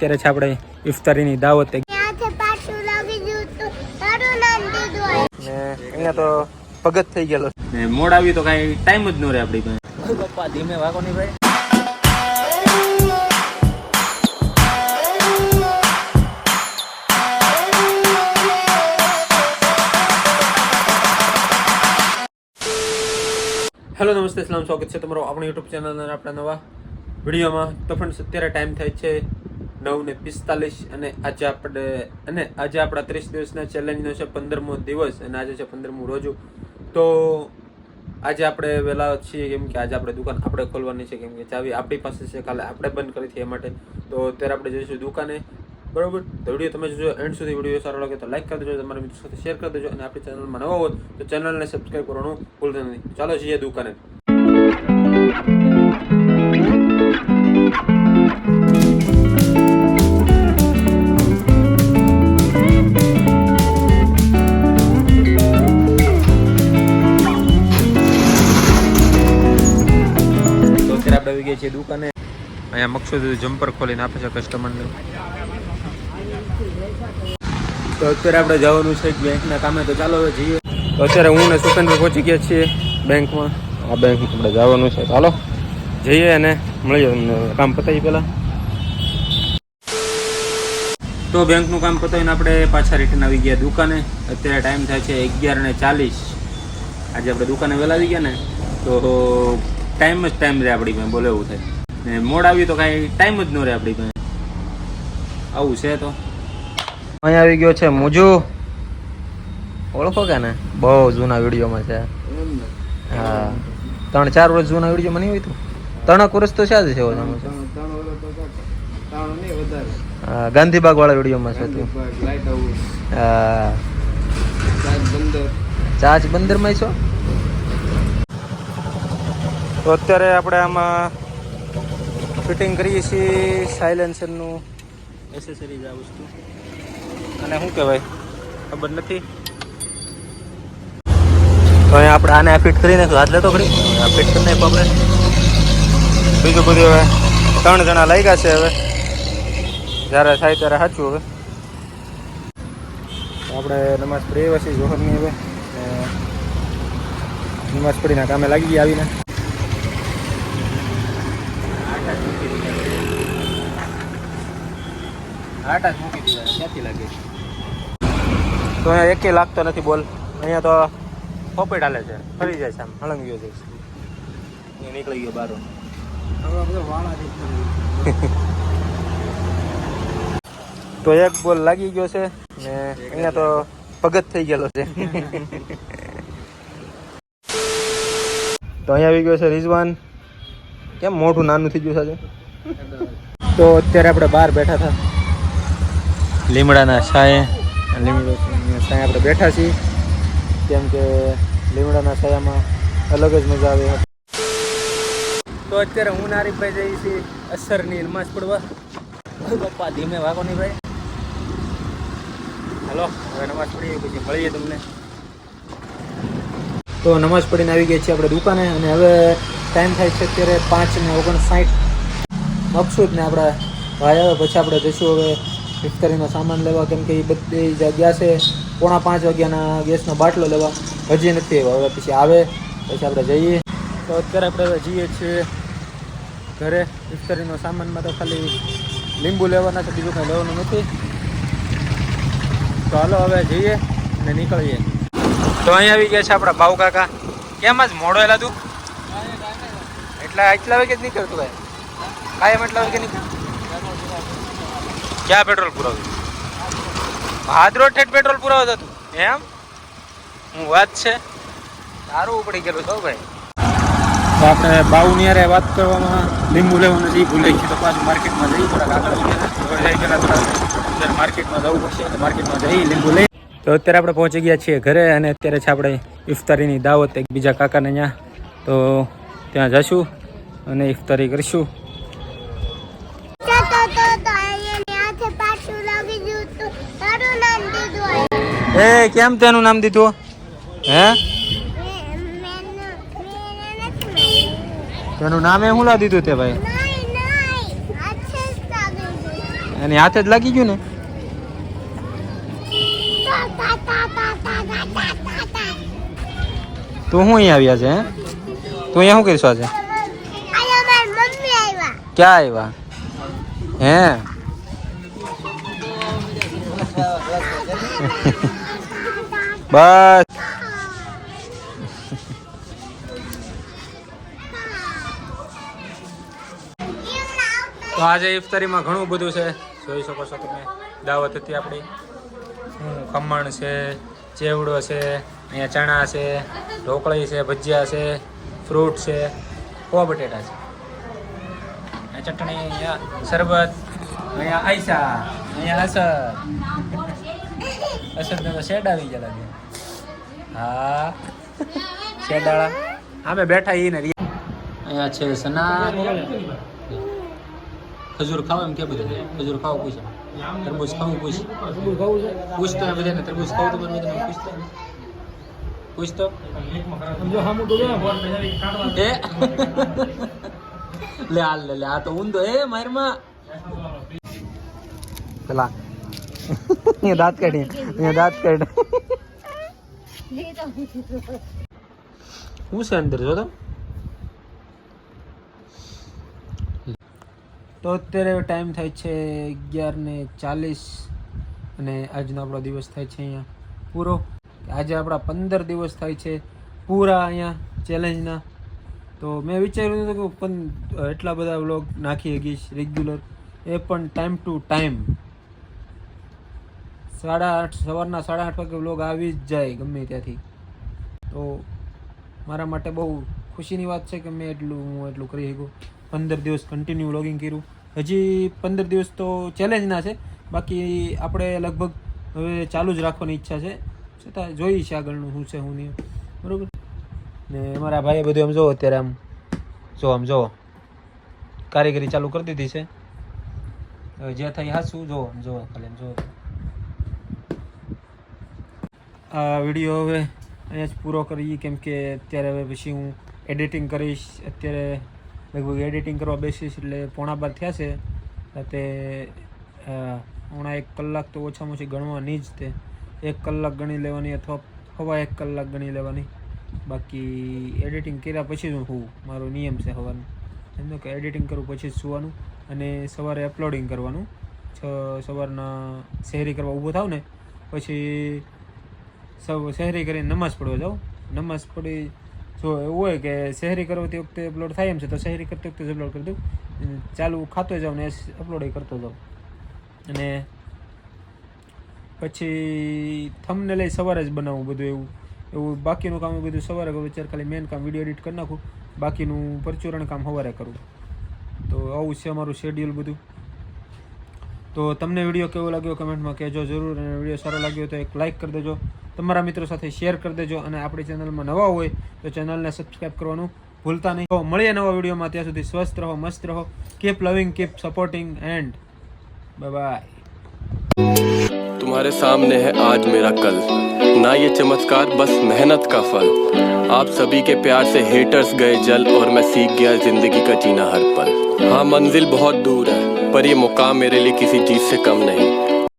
અત્યારે છે આપણે ઇફતારીની દાવત ને અહીંયા તો ભગત થઈ ગયેલો ને મોડ આવી તો કઈ ટાઈમ જ ન રહે આપણી પાસે. પપ્પા ધીમે વાગો નહીં ભાઈ. હેલો નમસ્તે સલામ, સ્વાગત છે તમારો આપણી યુટ્યુબ ચેનલ અને આપણા નવા વિડીયોમાં. તો ફ્રેન્ડ્સ અત્યારે ટાઈમ થાય છે 9:45 અને આજે આપણા 30 દિવસના ચેલેન્જનો છે 15મો દિવસ અને આજે છે 15મું રોજુ. તો આજે આપણે વહેલા છીએ કેમ કે આજે આપણે દુકાન આપણે ખોલવાની છે, કેમ કે ચાવી આપણી પાસે છે, કાલે આપણે બંધ કરી હતી એ માટે. તો અત્યારે આપણે જઈશું દુકાને, બરોબર. તો વિડીયો તમે જોજો એન્ડ સુધી. વિડીયો સારો લાગે તો લાઈક કરી દેજો, તમારા મિત્રો સાથે શેર કરી દેજો અને આપણી ચેનલમાં નવા હોય તો ચેનલને સબસ્ક્રાઈબ કરવાનું ભૂલતા નહીં. ચાલો જઈએ દુકાને. તો અત્યારે આપણે આવી ગયા છીએ દુકાને. અહીંયા મકસૂદ જમ્પર ખોલીને આપે છે કસ્ટમરને. તો અત્યારે આપણે જવાનું છે બેંકના કામે, તો ચાલો હવે જઈએ. તો અત્યારે હું ને સુખેન્દ્ર પહોંચી ગયા છીએ બેંકમાં. આ બેંકમાં આપણે જવાનું છે, ચાલો જઈએ અને મળીએ કામ પતાવી પહેલાં. તો બેંકનું કામ પતાવીને આપણે પાછા રિટર્ન આવી ગયા દુકાને. અત્યારે ટાઈમ થાય છે 11:40. આજે આપણે દુકાને વહેલા આવી ગયા ને તો ટાઈમ જ ટાઈમ રહે આપણી પાસે, બોલે એવું થાય. ને મોડ આવી તો કાંઈ ટાઈમ જ ન રહે આપણી પાસે. આવું છે. તો અહીંયા આવી ગયો છે મુજુ, ઓળખો કે ને? બહુ જૂના વિડીયોમાં છે. હા, 3-4 વર્ષ જૂના વિડીયોમાં નહીં હોય તો 3 વર્ષ તો છે જ છે. હા, ગાંધીબાગ વાળા વિડીયોમાં છે તું. હા, ચાચ બંદરમાં છો. તો અત્યારે આપણે આમાં ફિટિંગ કરીએ છીએ સાયલેન્સરનું એસેસરીઝ આ વસ્તુ, અને શું કહેવાય ખબર નથી. તો અહીંયા આપણે આને ફિટ કરીને હાથ લેતો ખરી આ ફિટ કરી નાખો આપણે. બીજું બધું હવે 3 જણા લાગ્યા છે. હવે જ્યારે થાય ત્યારે સાચું. હવે આપણે નમાઝ પડી આવ્યા છીએ જોહરની. હવે નમાઝ પડીને કામે લાગી ગયા આવીને. આટા જ મૂકી દીધા, ક્યાંથી લાગે? તો અહીંયા એકે લાગતો નથી બોલ. અહીંયા તો પોપેટ હાલે છે, ફરી જાય છે, આમ હળંગ ગયો છે, નીકળી ગયો બારો. તો એક બોલ લાગી ગયો છે ને અહીંયા તો ભગત થઈ ગયેલો છે. તો અહીંયા આવી ગયો છે રિઝવાન. કેમ મોઢું નાનું થઈ ગયું છે? તો અત્યારે આપણે બહાર બેઠા હતા લીમડાના છાંયે. લીમડાના છાંયે આપણે બેઠા છીએ કેમ કે લીમડાના છાયામાં અલગ જ મજા આવે. તો અત્યારે હું નારીફભાઈ જઈએ છીએ અસરની નમાઝ પડવા. પપ્પા ધીમે વાગો નહીં ભાઈ. હાલો હવે નમાઝ પડીએ પછી મળીએ તમને. તો નમાઝ પડીને આવી ગયા છીએ આપણે દુકાને અને હવે ટાઈમ થાય છે અત્યારે 5:59. મકસૂદ ને આપણા ભાઈ આવે પછી આપણે જઈશું હવે ઇફતારીનો સામાન લેવા, કેમ કે એ બધી જગ્યા છે 4:45 વાગ્યાના ગેસનો બાટલો લેવા. હજી નથી આવ્યો, હવે પછી આવે પછી આપણે જઈએ. તો અત્યારે આપણે હવે જઈએ છીએ ઘરે. ઇફતારીનો સામાનમાં તો ખાલી લીંબુ લેવાના છે, બીજું કાંઈ લેવાનું નથી. તો હાલો હવે જઈએ અને નીકળીએ. તો અહીંયા આવી ગયા છે આપણા બાઉ કાકા. કેમ આજ મોડો એલા તું? એટલા વાગે જ નીકળતું ભાઈ? કાયમ એટલા વાગે નીકળ? ક્યાં પેટ્રોલ પુરાવ્યું? હાથરોડ ઠેઠ પેટ્રોલ પુરાવતો હતું એમ? હું વાત છે, સારું ઉપડી ગયેલું છો ભાઈ. તો આપણે બાઉની યારે વાત કરવામાં લીંબુ લેવાનું છે એ ભૂલાઈ ગયું. તો પાછું માર્કેટમાં જઈએ, થોડાક આગળ માર્કેટમાં જવું પડશે. માર્કેટમાં જઈ લીંબુ લઈ. તો અત્યારે આપણે પહોંચી ગયા છીએ ઘરે અને અત્યારે છે આપણે ઇફતારીની દાવત એક બીજા કાકાને ત્યાં. તો ત્યાં જઈશું અને ઇફતારી કરીશું. એ કેમ તેનું નામ દીધું? હે, તેનું નામ એ શું લા દીધું તે ભાઈ? અને હાથે જ લાગી ગયું ને. તું હું અહીંયા આવ્યા છે હે? તું અહીંયા શું કરીશ આજે? ક્યાં આવ્યા હે? બસ તો આજે ઇફતારીમાં ઘણું બધું છે, જોઈ શકો છો તમે. દાવત હતી આપણી. ખમણ છે, ચેવડો છે, અહીંયા ચણા છે, ઢોકળી છે, ભજીયા છે, ફ્રૂટ છે, પોવા બટેટા છે, અહીંયા ચટણી, અહીંયા શરબત, અહીંયા આયસા, અહીંયા અસદ તો શેડ આવી ગયા લાગે. હા શેડાળા અમે બેઠા ઈ ને. અહીંયા છે સના. ખજૂર ખાવ એમ કે બધું ખજૂર ખાવ પૂછે, તરબૂચ ખાવું પૂછ, પૂછતો ને બધાને તરબૂચ ખાવું તો બધાને પૂછતો એ લે હાલ લે આ તો ઊંધો એ મારમાં પેલા દાંત કાઢી દાંત કાઢ હું છે અંદર જો તો અત્યારે ટાઈમ થાય છે 11:40 અને આજનો આપણો દિવસ થાય છે અહીંયા પૂરો. આજે આપણા 15 દિવસ થાય છે પૂરા અહીંયા ચેલેન્જના. તો મેં વિચાર્યું હતું કે એટલા બધા વ્લોગ નાખી શકીશ રેગ્યુલર, એ પણ ટાઈમ ટુ ટાઈમ 8:30 સવારના 8:30 વાગે વ્લોગ આવી જ જાય ગમે ત્યાંથી. તો મારા માટે બહુ ખુશીની વાત છે કે હું એટલું કરી શકું. 15 દિવસ કન્ટિન્યુ વ્લોગિંગ કર્યું. હજી 15 દિવસ તો ચેલેન્જના છે, બાકી આપણે લગભગ હવે ચાલુ જ રાખવાની ઈચ્છા છે. છતાં જોઈએ છે આગળનું શું છે શું નહીં, બરાબર ને. અમારા ભાઈએ બધું આમ જોવો અત્યારે આમ જોવો કારીગરી ચાલુ કરી દીધી છે. હવે જે થાય હાસું જોવો ખાલી આમ જોવો. આ વિડીયો હવે અહીંયા જ પૂરો કરીએ, કેમ કે અત્યારે હવે પછી હું એડિટિંગ કરીશ. અત્યારે લગભગ એડિટિંગ કરવા બેસીશ એટલે 11:15 થયા છે રાતે. 1 કલાક તો ઓછામાં ઓછી ગણવાની જ તે. 1 કલાક ગણી લેવાની અથવા 1.5 કલાક ગણી લેવાની. બાકી એડિટિંગ કર્યા પછી જ હું મારો નિયમ છે સવારનો એમનો કે એડિટિંગ કરવું પછી જ સુવાનું અને સવારે અપલોડિંગ કરવાનું. સવારના શહેરી કરવા ઊભો થાવ ને પછી શહેરી કરીને નમાઝ પડવા જાઉં. નમાઝ પડી જો એવું હોય કે શહેરી કરતી વખતે અપલોડ થાય એમ છે તો શહેરી કરતી વખતે જ અપલોડ કરી દઉં. ચાલુ ખાતો જાઉં ને અપલોડ કરતો જાઉં. અને પછી થંબનેલ લઈ સવારે જ બનાવું બધું. એવું બાકીનું કામ બધું સવારે કરું. વિચાર ખાલી મેન કામ વિડીયો એડિટ કરી નાખું, બાકીનું પરચુરણ કામ સવારે કરું. તો આવું છે અમારું શેડ્યુલ બધું. તો તમને વિડીયો કેવો લાગ્યો કમેન્ટમાં કહેજો જરૂર. અને વિડીયો સારો લાગ્યો તો એક લાઇક કરી દેજો, તમારા મિત્રો સાથે શેર કરી દેજો. અને આપણી ચેનલમાં નવા હોય તો ચેનલને સબસ્ક્રાઈબ કરવાનું ભૂલતા નહીં. તો મળીએ નવા વિડીયોમાં. ત્યાં સુધી સ્વસ્થ રહો, મસ્ત રહો. કીપ લવિંગ, keep supporting and bye bye. तुम्हारे सामने है आज मेरा कल, ना ये चमत्कार बस मेहनत का फल. आप सभी के प्यार से हेटर्स गए जल और मैं सीख गया जिंदगी का जीना हर पल. हाँ मंजिल बहुत दूर है पर ये मुकाम मेरे लिए किसी चीज से कम नहीं.